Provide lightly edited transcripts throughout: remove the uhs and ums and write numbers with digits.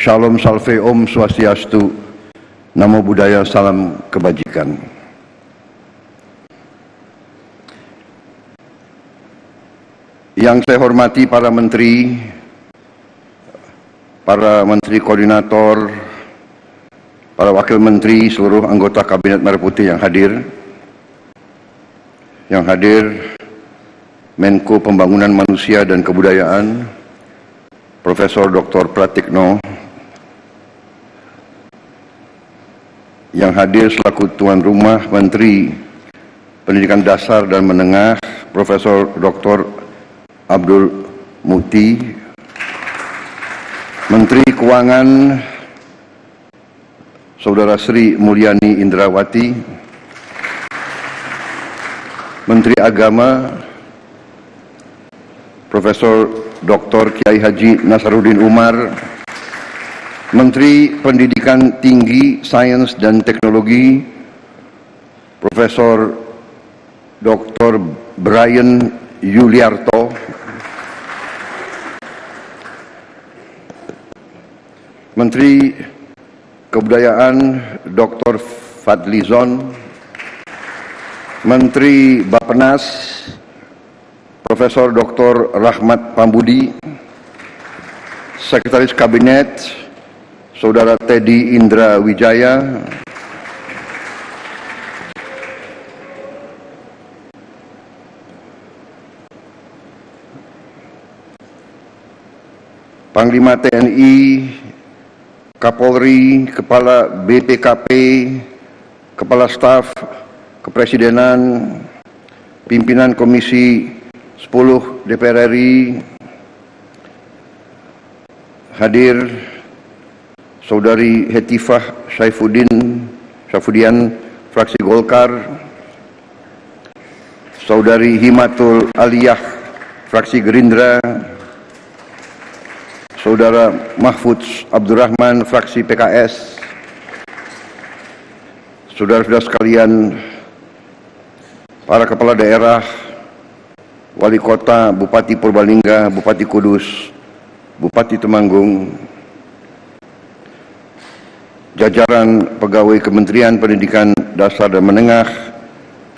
Shalom Salve Om Swastiastu, Namo Buddhaya, salam kebajikan. Yang saya hormati para menteri koordinator, para wakil menteri, seluruh anggota Kabinet Merah Putih yang hadir, Menko Pembangunan Manusia dan Kebudayaan, Profesor Dr. Pratikno, yang hadir selaku tuan rumah Menteri Pendidikan Dasar dan Menengah, Profesor Dr. Abdul Muti, Menteri Keuangan Saudara Sri Mulyani Indrawati, Menteri Agama Profesor Dr. Kiai Haji Nasaruddin Umar, Menteri Pendidikan Tinggi, Sains dan Teknologi Profesor Dr. Brian Yuliarto, Menteri Kebudayaan Dr. Fadlizon, Menteri Bappenas Profesor Dr. Rahmat Pambudi, Sekretaris Kabinet Saudara Teddy Indra Wijaya, Panglima TNI, Kapolri, Kepala BPKP, Kepala Staf Kepresidenan, Pimpinan Komisi 10 DPR RI, hadir Saudari Hetifah Syaifudian, fraksi Golkar, Saudari Himatul Aliyah, fraksi Gerindra, Saudara Mahfud Abdurrahman, fraksi PKS, saudara-saudara sekalian, para kepala daerah, Wali Kota, Bupati Purbalingga, Bupati Kudus, Bupati Temanggung, jajaran pegawai Kementerian Pendidikan Dasar dan Menengah,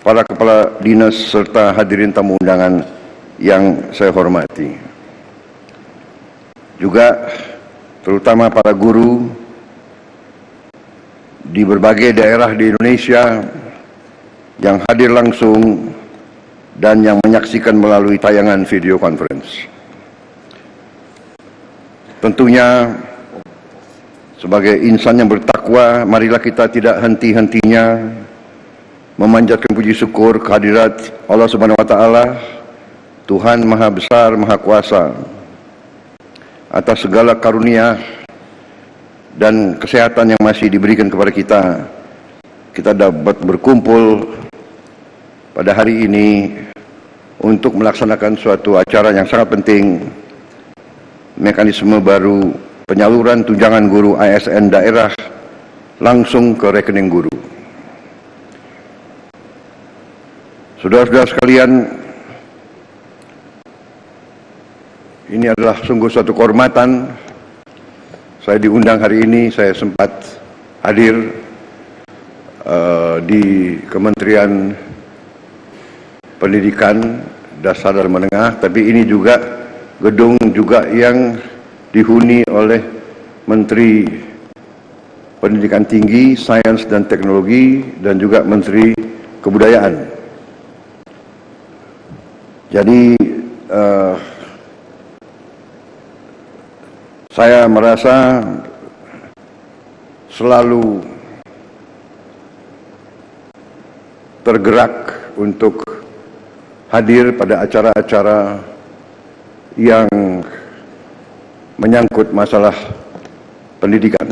para kepala dinas serta hadirin tamu undangan yang saya hormati. Juga terutama para guru di berbagai daerah di Indonesia yang hadir langsung dan yang menyaksikan melalui tayangan video conference. Tentunya sebagai insan yang bertakwa, marilah kita tidak henti-hentinya memanjatkan puji syukur kehadirat Allah Subhanahu wa taala, Tuhan Maha Besar, Maha Kuasa, atas segala karunia dan kesehatan yang masih diberikan kepada kita. Kita dapat berkumpul pada hari ini untuk melaksanakan suatu acara yang sangat penting, mekanisme baru penyaluran tunjangan guru ASN daerah langsung ke rekening guru. Saudara-saudara sekalian, ini adalah sungguh suatu kehormatan. Saya diundang hari ini, saya sempat hadir di Kementerian Pendidikan Dasar dan Menengah, tapi ini juga gedung juga yang dihuni oleh Menteri Pendidikan Tinggi, Sains dan Teknologi, dan juga Menteri Kebudayaan. Jadi saya merasa selalu tergerak untuk hadir pada acara-acara yang menyangkut masalah pendidikan.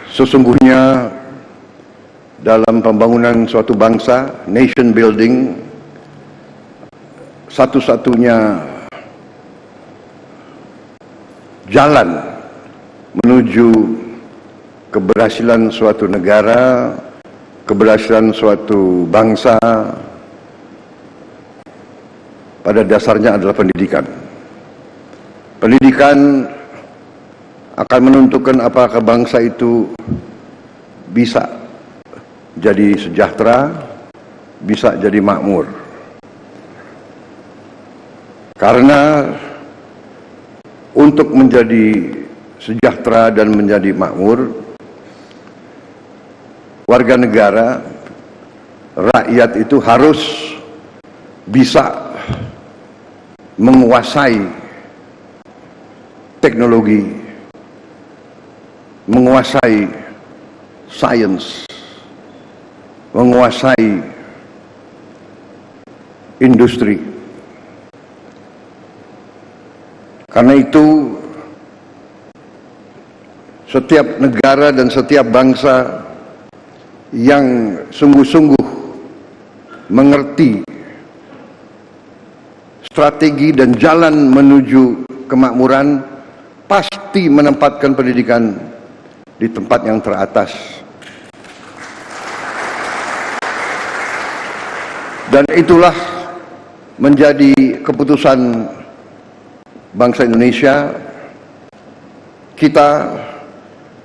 Sesungguhnya dalam pembangunan suatu bangsa, nation building, satu-satunya jalan menuju keberhasilan suatu negara, keberhasilan suatu bangsa, pada dasarnya adalah pendidikan. Pendidikan akan menentukan apakah bangsa itu bisa jadi sejahtera, bisa jadi makmur. Karena untuk menjadi sejahtera dan menjadi makmur, warga negara, rakyat itu harus bisa menguasai teknologi, menguasai sains, menguasai industri. Karena itu setiap negara dan setiap bangsa yang sungguh-sungguh mengerti strategi dan jalan menuju kemakmuran pasti menempatkan pendidikan di tempat yang teratas. Dan itulah menjadi keputusan bangsa Indonesia. Kita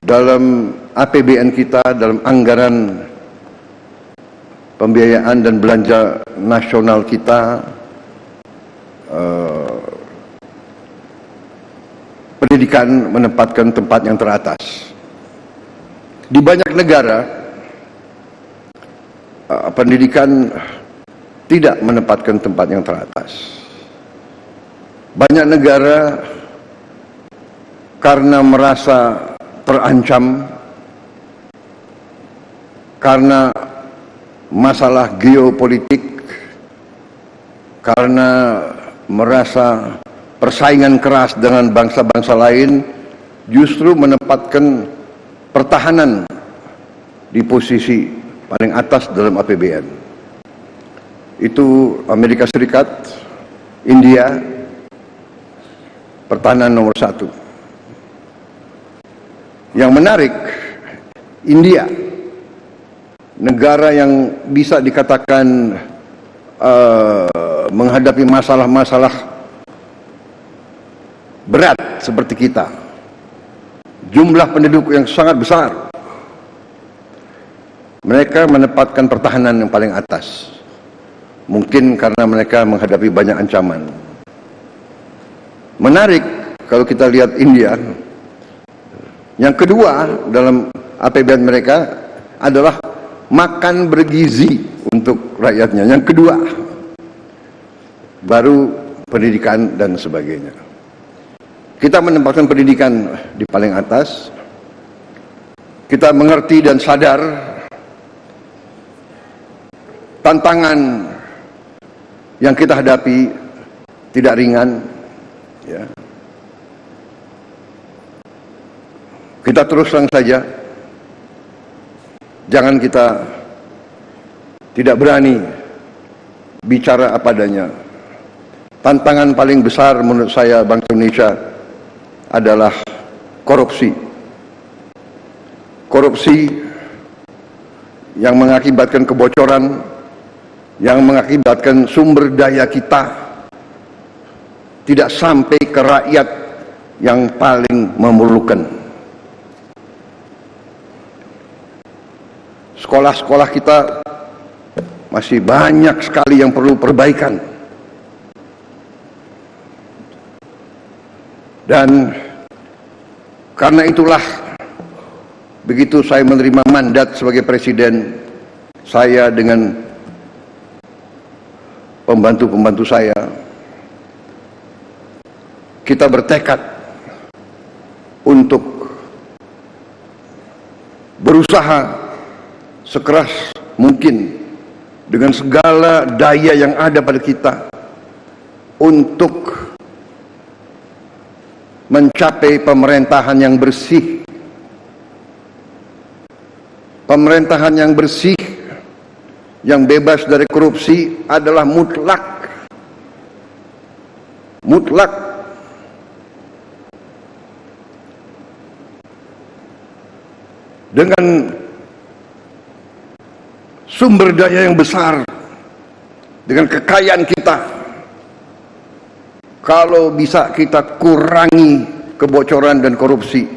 dalam APBN kita, dalam anggaran pembiayaan dan belanja nasional kita, pendidikan menempatkan tempat yang teratas. Di banyak negara, pendidikan tidak menempatkan tempat yang teratas. Banyak negara karena merasa terancam, karena masalah geopolitik, karena merasa persaingan keras dengan bangsa-bangsa lain, justru menempatkan pertahanan di posisi paling atas dalam APBN. Itu Amerika Serikat, India, pertahanan nomor 1. Yang menarik, India, negara yang bisa dikatakan menghadapi masalah-masalah berat seperti kita, jumlah penduduk yang sangat besar, mereka menempatkan pertahanan yang paling atas. Mungkin karena mereka menghadapi banyak ancaman. Menarik kalau kita lihat India, yang kedua dalam APBN mereka adalah makan bergizi untuk rakyatnya. Yang kedua, baru pendidikan dan sebagainya. Kita menempatkan pendidikan di paling atas. Kita mengerti dan sadar tantangan yang kita hadapi tidak ringan, ya. Kita terus terang saja, jangan kita tidak berani bicara apa adanya. Tantangan paling besar menurut saya bangsa Indonesia adalah korupsi. Korupsi yang mengakibatkan kebocoran, yang mengakibatkan sumber daya kita tidak sampai ke rakyat yang paling memerlukan. Sekolah-sekolah kita masih banyak sekali yang perlu perbaikan. Dan karena itulah, begitu saya menerima mandat sebagai presiden, saya dengan pembantu-pembantu saya, kita bertekad untuk berusaha sekeras mungkin dengan segala daya yang ada pada kita untuk mencapai pemerintahan yang bersih. Pemerintahan yang bersih, yang bebas dari korupsi adalah mutlak. Mutlak. Dengan sumber daya yang besar, dengan kekayaan kita, kalau bisa kita kurangi kebocoran dan korupsi,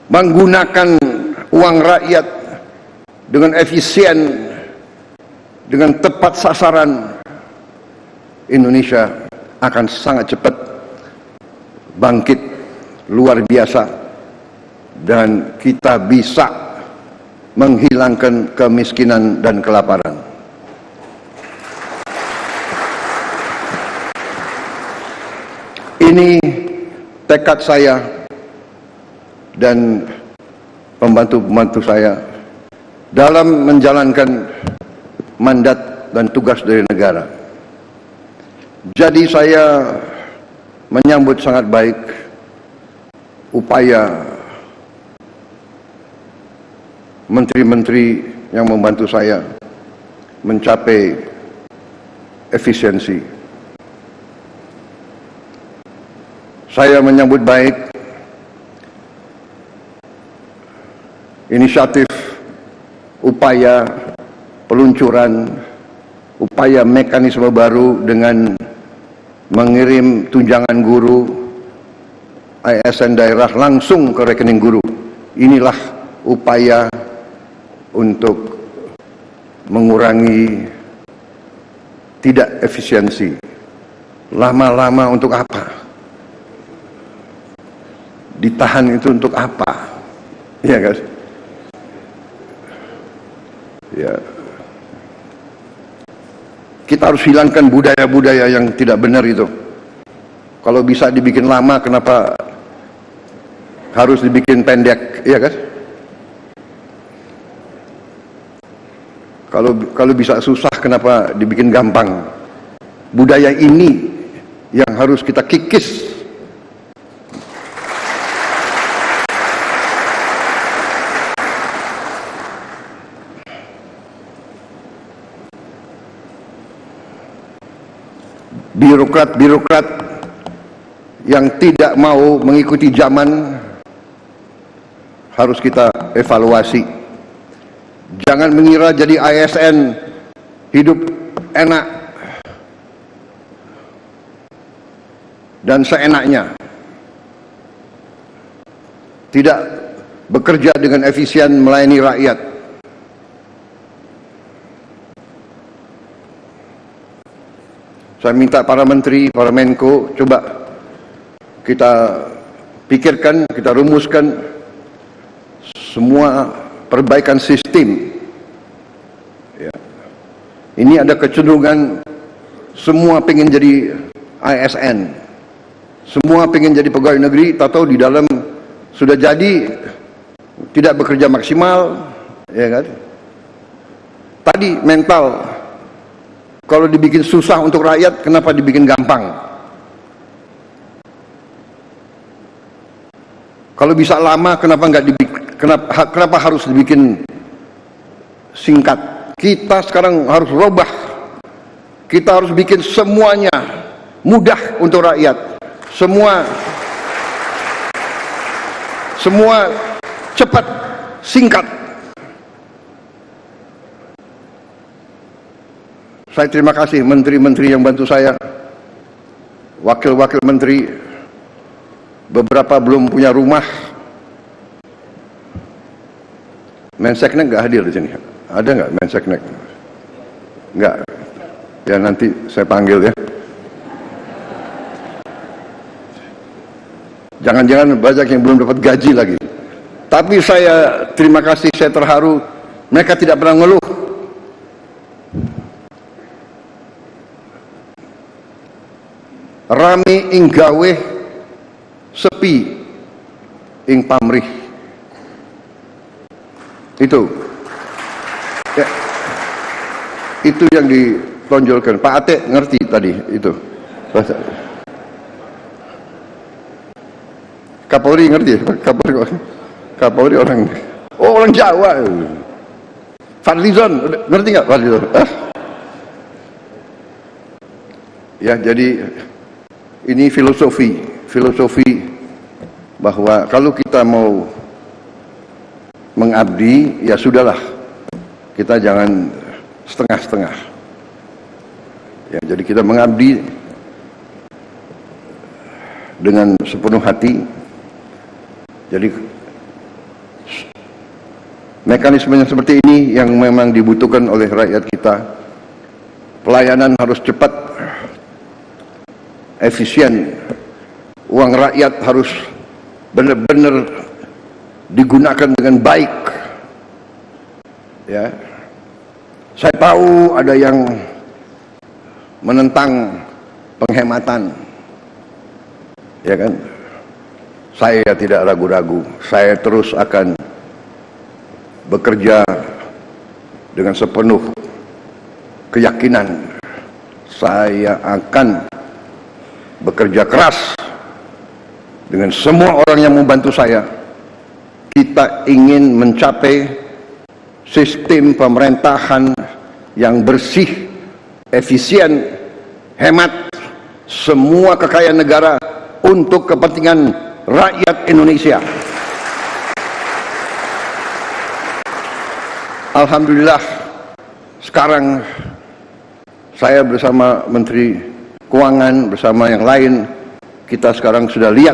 menggunakan uang rakyat dengan efisien, dengan tepat sasaran, Indonesia akan sangat cepat bangkit luar biasa dan kita bisa menghilangkan kemiskinan dan kelaparan. Ini tekad saya dan pembantu-pembantu saya dalam menjalankan mandat dan tugas dari negara. Jadi saya menyambut sangat baik upaya menteri-menteri yang membantu saya mencapai efisiensi. Saya menyambut baik inisiatif, upaya peluncuran, upaya mekanisme baru dengan mengirim tunjangan guru ASN daerah langsung ke rekening guru. Inilah upaya untuk mengurangi tidak efisiensi. Lama-lama untuk apa? Ditahan itu untuk apa? Ya guys. Ya. Kita harus hilangkan budaya-budaya yang tidak benar itu. Kalau bisa dibikin lama, kenapa harus dibikin pendek? Ya kan? Kalau bisa susah, kenapa dibikin gampang? Budaya ini yang harus kita kikis. Birokrat-birokrat yang tidak mau mengikuti zaman harus kita evaluasi. Jangan mengira jadi ASN hidup enak dan seenaknya, tidak bekerja dengan efisien melayani rakyat. Saya minta para menteri, para menko, coba kita pikirkan, kita rumuskan semua perbaikan sistem. Ya. Ini ada kecenderungan semua pengen jadi ASN, semua pengen jadi pegawai negeri, tahu di dalam sudah jadi tidak bekerja maksimal, ya kan? Tadi mental. Kalau dibikin susah untuk rakyat, kenapa dibikin gampang? Kalau bisa lama, kenapa nggak dibikin? Kenapa harus dibikin singkat? Kita sekarang harus rubah. Kita harus bikin semuanya mudah untuk rakyat. Semua cepat, singkat. Saya terima kasih menteri-menteri yang bantu saya, wakil-wakil menteri, beberapa belum punya rumah. Menseknek nggak hadir di sini? Ada nggak Menseknek? Nggak. Ya nanti saya panggil ya. Jangan-jangan banyak yang belum dapat gaji lagi. Tapi saya terima kasih, saya terharu. Mereka tidak pernah ngeluh. Rame ing gawe, sepi ing pamrih. Itu ya, itu yang ditonjolkan. Pak Ate ngerti tadi itu. Kapolri ngerti? Kapolri orang Jawa. Fadlizon ngerti nggak Fadlizon? Ya, jadi ini filosofi bahwa kalau kita mau mengabdi, ya sudahlah, kita jangan setengah-setengah. Ya, jadi kita mengabdi dengan sepenuh hati. Jadi mekanisme yang seperti ini yang memang dibutuhkan oleh rakyat kita. Pelayanan harus cepat, efisien, uang rakyat harus benar-benar digunakan dengan baik. Ya, saya tahu ada yang menentang penghematan, ya kan? Saya tidak ragu-ragu, saya terus akan bekerja dengan sepenuh keyakinan. Saya akan bekerja keras dengan semua orang yang membantu saya. Kita ingin mencapai sistem pemerintahan yang bersih, efisien, hemat, semua kekayaan negara untuk kepentingan rakyat Indonesia. Alhamdulillah, sekarang saya bersama Menteri Keuangan, bersama yang lain, kita sekarang sudah lihat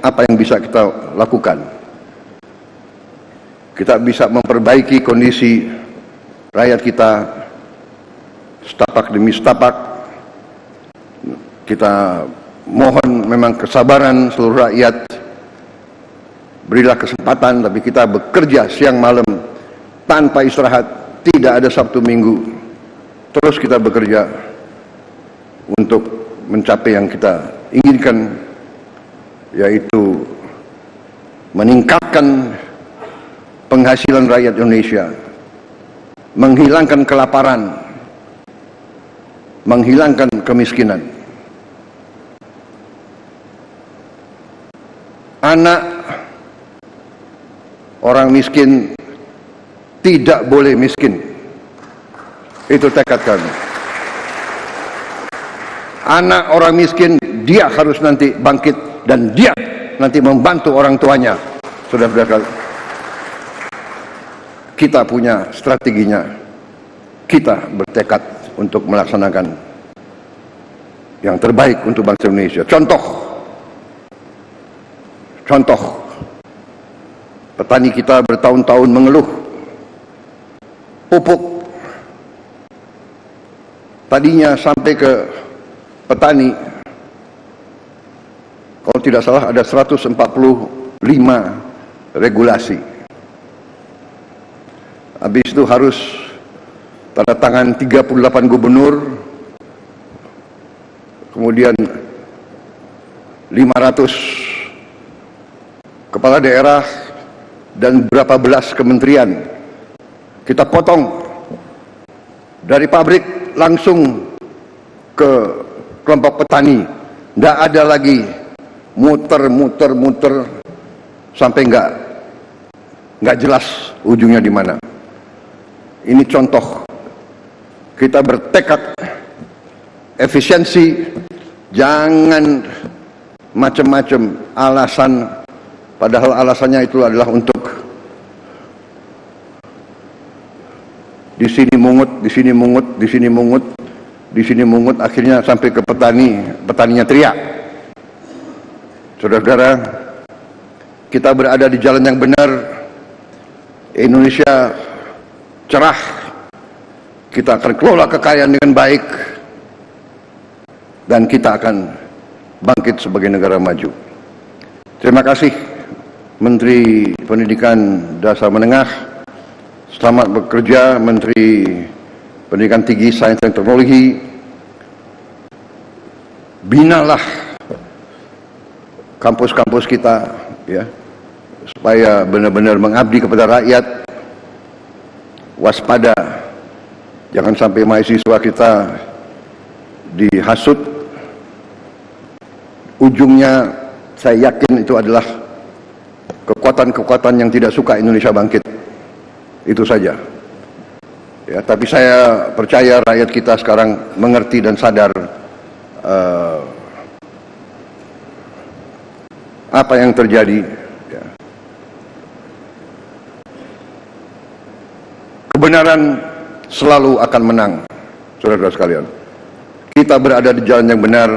apa yang bisa kita lakukan. Kita bisa memperbaiki kondisi rakyat kita setapak demi setapak. Kita mohon memang kesabaran seluruh rakyat, berilah kesempatan, tapi kita bekerja siang malam tanpa istirahat, tidak ada Sabtu Minggu. Terus kita bekerja untuk mencapai yang kita inginkan, yaitu meningkatkan penghasilan rakyat Indonesia, menghilangkan kelaparan, menghilangkan kemiskinan. Anak orang miskin tidak boleh miskin. Itu tekad kami. Anak orang miskin, dia harus nanti bangkit dan dia nanti membantu orang tuanya. Saudara-saudara, kita punya strateginya. Kita bertekad untuk melaksanakan yang terbaik untuk bangsa Indonesia. Contoh, petani kita bertahun-tahun mengeluh pupuk. Tadinya sampai ke petani, kalau tidak salah ada 145 regulasi. Habis itu harus tanda tangan 38 gubernur, kemudian 500 kepala daerah dan berapa belas kementerian. Kita potong dari pabrik langsung ke kelompok petani. Tidak ada lagi muter sampai nggak jelas ujungnya di mana. Ini contoh. Kita bertekad efisiensi, jangan macam-macam alasan, padahal alasannya itu adalah untuk di sini mungut, akhirnya sampai ke petaninya teriak. Saudara-saudara, kita berada di jalan yang benar. Indonesia cerah. Kita akan kelola kekayaan dengan baik dan kita akan bangkit sebagai negara maju. Terima kasih Menteri Pendidikan Dasar Menengah. Selamat bekerja Menteri Pendidikan Tinggi, Sains dan Teknologi. Binalah kampus-kampus kita, ya, supaya benar-benar mengabdi kepada rakyat. Waspada, jangan sampai mahasiswa kita dihasut. Ujungnya saya yakin itu adalah kekuatan-kekuatan yang tidak suka Indonesia bangkit. Itu saja. Ya, tapi saya percaya rakyat kita sekarang mengerti dan sadar apa yang terjadi. Ya. Kebenaran selalu akan menang, saudara-saudara sekalian. kita berada di jalan yang benar,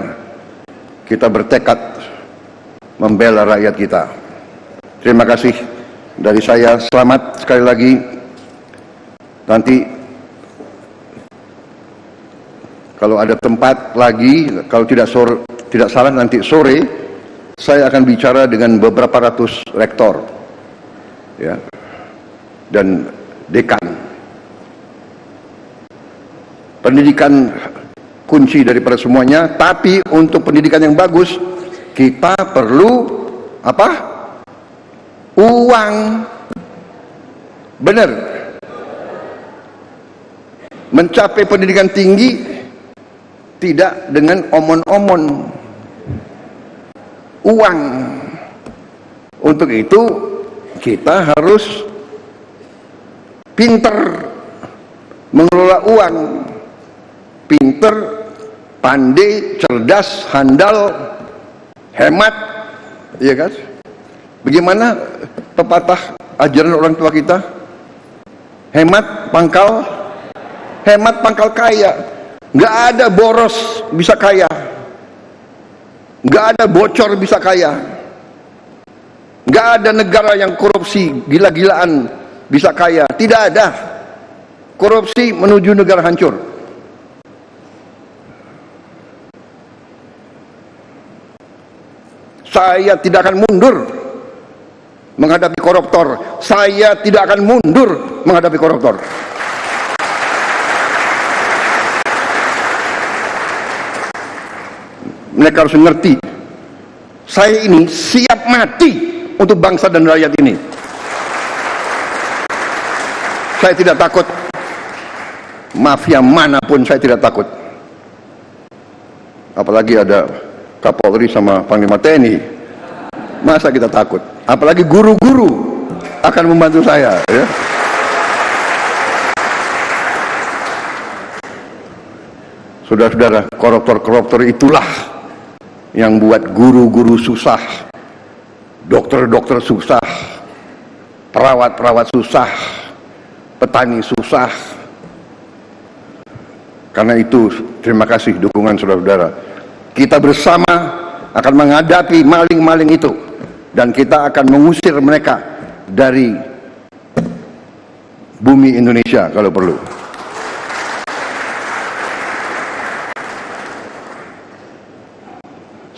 kita bertekad membela rakyat kita. Terima kasih dari saya, selamat sekali lagi. Nanti kalau ada tempat lagi, kalau tidak salah nanti sore saya akan bicara dengan beberapa ratus rektor, ya, dan dekan. Pendidikan kunci daripada semuanya, tapi untuk pendidikan yang bagus kita perlu apa? Uang. Benar. Mencapai pendidikan tinggi tidak dengan omon-omon. Uang. Untuk itu kita harus pinter mengelola uang, pinter, pandai, cerdas, handal, hemat, iya kan? Bagaimana pepatah ajaran orang tua kita? Hemat pangkal kaya. Nggak ada boros bisa kaya, nggak ada bocor bisa kaya, nggak ada negara yang korupsi gila-gilaan bisa kaya. Tidak ada. Korupsi menuju negara hancur. Saya tidak akan mundur menghadapi koruptor. Saya tidak akan mundur menghadapi koruptor. Mereka harus mengerti, saya ini siap mati untuk bangsa dan rakyat ini. Saya tidak takut mafia manapun, saya tidak takut. Apalagi ada Kapolri sama Panglima TNI, masa kita takut? Apalagi guru-guru akan membantu saya, ya. Saudara-saudara, koruptor-koruptor itulah yang buat guru-guru susah, dokter-dokter susah, perawat-perawat susah, petani susah. Karena itu, terima kasih dukungan saudara-saudara. Kita bersama akan menghadapi maling-maling itu, dan kita akan mengusir mereka dari bumi Indonesia kalau perlu.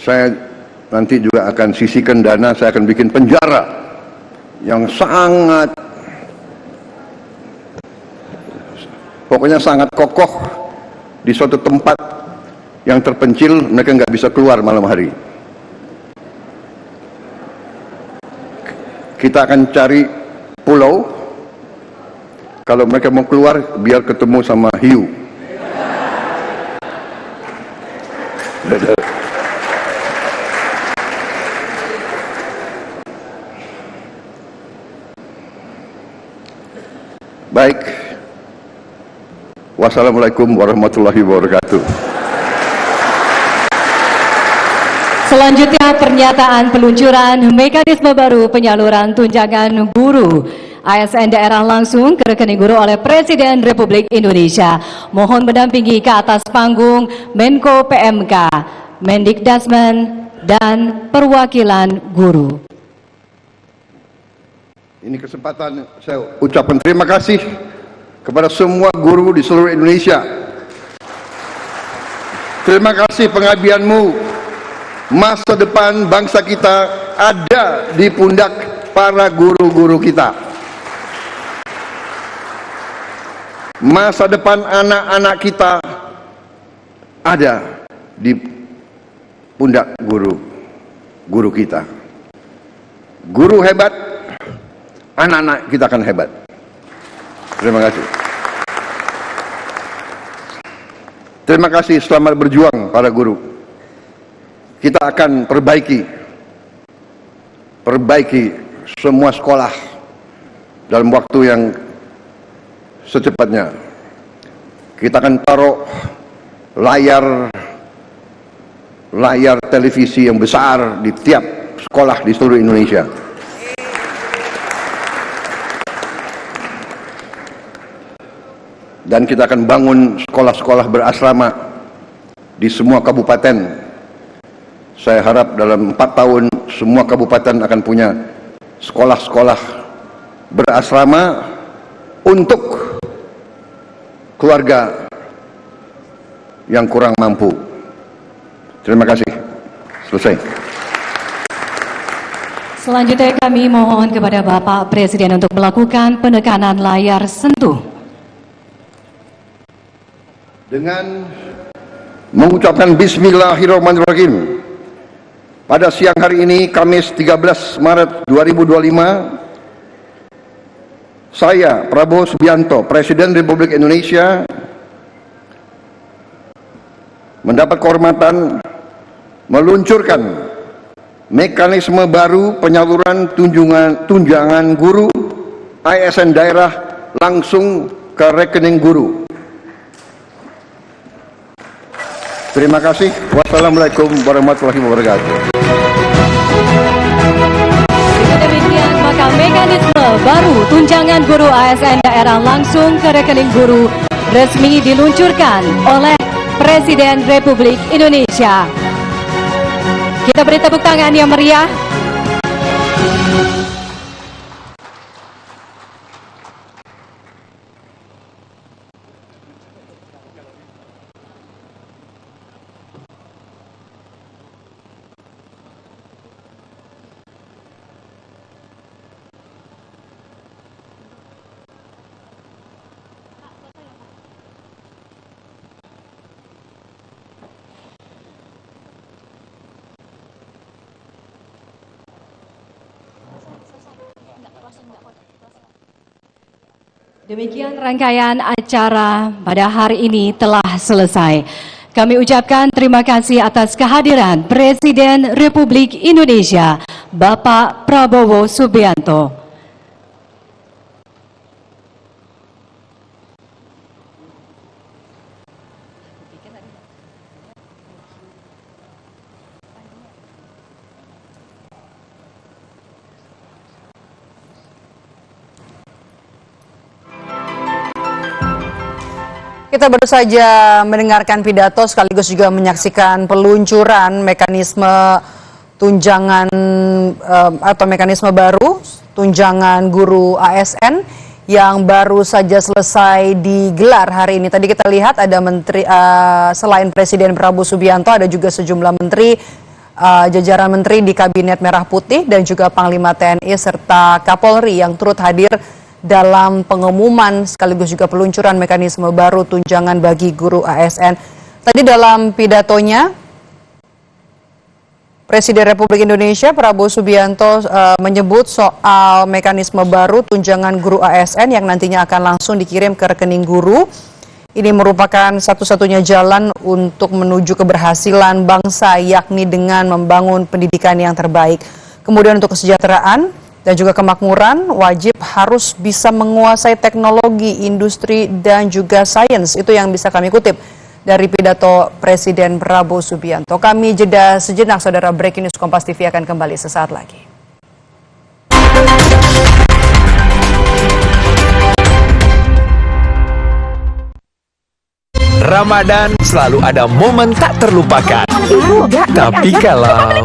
Saya nanti juga akan sisihkan dana, saya akan bikin penjara yang sangat, pokoknya sangat kokoh di suatu tempat yang terpencil, mereka nggak bisa keluar malam hari. Kita akan cari pulau, kalau mereka mau keluar biar ketemu sama hiu. Baik, wassalamualaikum warahmatullahi wabarakatuh. Selanjutnya pernyataan peluncuran mekanisme baru penyaluran tunjangan guru ASN daerah langsung ke rekening guru oleh Presiden Republik Indonesia. Mohon mendampingi ke atas panggung Menko PMK, Mendikdasmen, dan perwakilan guru. Ini kesempatan saya ucapkan terima kasih kepada semua guru di seluruh Indonesia. Terima kasih pengabdianmu. Masa depan bangsa kita ada di pundak para guru-guru kita. Masa depan anak-anak kita ada di pundak guru kita. Guru hebat, anak-anak kita akan hebat. Terima kasih. Terima kasih, selamat berjuang para guru. Kita akan perbaiki semua sekolah dalam waktu yang secepatnya. Kita akan taruh layar televisi yang besar di tiap sekolah di seluruh Indonesia. Dan kita akan bangun sekolah-sekolah berasrama di semua kabupaten. Saya harap dalam 4 tahun semua kabupaten akan punya sekolah-sekolah berasrama untuk keluarga yang kurang mampu. Terima kasih. Selesai. Selanjutnya kami mohon kepada Bapak Presiden untuk melakukan penekanan layar sentuh. Dengan mengucapkan Bismillahirrahmanirrahim, pada siang hari ini, Kamis 13 Maret 2025, saya, Prabowo Subianto, Presiden Republik Indonesia, mendapat kehormatan meluncurkan mekanisme baru penyaluran tunjangan guru ASN daerah langsung ke rekening guru. Terima kasih. Wassalamualaikum warahmatullahi wabarakatuh. Dengan demikian, maka mekanisme baru tunjangan guru ASN daerah langsung ke rekening guru resmi diluncurkan oleh Presiden Republik Indonesia. Kita beri tepuk tangan yang meriah. Demikian rangkaian acara pada hari ini telah selesai. Kami ucapkan terima kasih atas kehadiran Presiden Republik Indonesia, Bapak Prabowo Subianto. Kita baru saja mendengarkan pidato sekaligus juga menyaksikan peluncuran mekanisme tunjangan atau mekanisme baru tunjangan guru ASN yang baru saja selesai digelar hari ini. Tadi kita lihat ada menteri selain Presiden Prabowo Subianto ada juga sejumlah menteri, jajaran menteri di Kabinet Merah Putih dan juga Panglima TNI serta Kapolri yang turut hadir dalam pengumuman sekaligus juga peluncuran mekanisme baru tunjangan bagi guru ASN. Tadi dalam pidatonya, Presiden Republik Indonesia Prabowo Subianto menyebut soal mekanisme baru tunjangan guru ASN yang nantinya akan langsung dikirim ke rekening guru. Ini merupakan satu-satunya jalan untuk menuju keberhasilan bangsa, yakni dengan membangun pendidikan yang terbaik. Kemudian untuk kesejahteraan dan juga kemakmuran, wajib harus bisa menguasai teknologi, industri, dan juga sains. Itu yang bisa kami kutip dari pidato Presiden Prabowo Subianto. Kami jeda sejenak, saudara. Breaking News Kompas TV akan kembali sesaat lagi. Ramadan selalu ada momen tak terlupakan. Tapi kalau